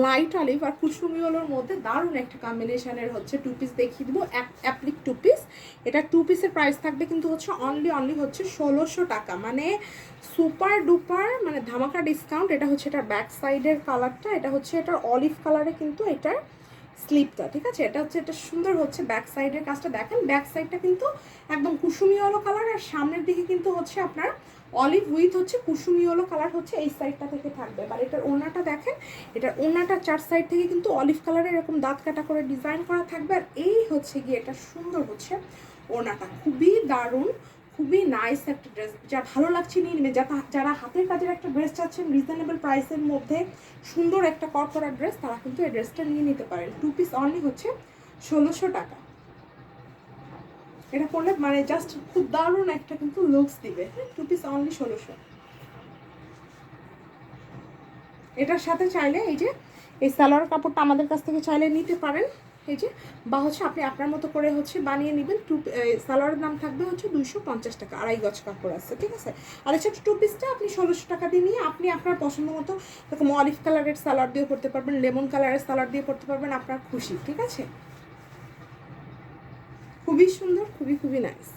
Light olive আর কুসুমি ওলোর মধ্যে দারুণ একটা কম্বিনেশনের হচ্ছে টু পিস দেখিয়ে দিব, অ্যাপ্লিক টু পিস। এটা টু পিসের প্রাইস থাকবে কিন্তু হচ্ছে অনলি হচ্ছে 1600 টাকা, মানে সুপার ডুপার মানে ধামাকা ডিসকাউন্ট। এটা হচ্ছে এটার ব্যাক সাইডের কালারটা, এটা হচ্ছে এটার অলিভ কালারে কিন্তু এটার স্লিপটা, ঠিক আছে। এটা হচ্ছে এটা সুন্দর হচ্ছে ব্যাক সাইডের কাজটা দেখেন, ব্যাক সাইডটা কিন্তু একদম কুসুমি ওলো কালার, আর সামনের দিকে কিন্তু হচ্ছে আপনার অলিভ উইথ হচ্ছে কুসুমি ওলো কালার হচ্ছে এই সাইডটা থেকে থাকবে। আর এটার ওড়নাটা দেখেন, এটার ওড়নাটা চার সাইড থেকে কিন্তু অলিভ কালারের এরকম দাঁত কাটা করে ডিজাইন করা থাকবে। আর এই হচ্ছে গিয়ে এটা সুন্দর হচ্ছে ওড়নাটা, খুবই দারুণ, খুবই নাইস একটা ড্রেস। যা ভালো লাগছে নিয়ে নেবে, যারা হাতের কাজের একটা ড্রেস চাচ্ছেন রিজনেবল প্রাইসের মধ্যে সুন্দর একটা করা ড্রেস, তারা কিন্তু এই ড্রেসটা নিয়ে নিতে পারেন। টু পিস অনলি হচ্ছে 1600 টাকা। এটা পরলে মানে জাস্ট খুব দারুণ একটা কিন্তু লুকস দিবে। Two piece only 1600। এটার সাথে চাইলে এই যে এই সালোয়ার কাপড়টা আমাদের কাছ থেকে চাইলে নিতে পারেন, এই যে, বা হচ্ছে আপনি আপনার মতো করে হচ্ছে বানিয়ে নেবেন। সালোয়ারের দাম থাকবে হচ্ছে 250 টাকা, আড়াই গজ কাপড় আছে, ঠিক আছে। আর হচ্ছে টু পিসটা আপনি 1600 টাকা দিয়ে নিয়ে আপনি আপনার পছন্দ মতো এরকম অলিভ কালারের সালোয়ার দিয়ে পরতে পারবেন, লেমন কালারের সালোয়ার দিয়ে পরতে পারবেন, আপনার খুশি, ঠিক আছে। খুবই সুন্দর, খুবই নাইস।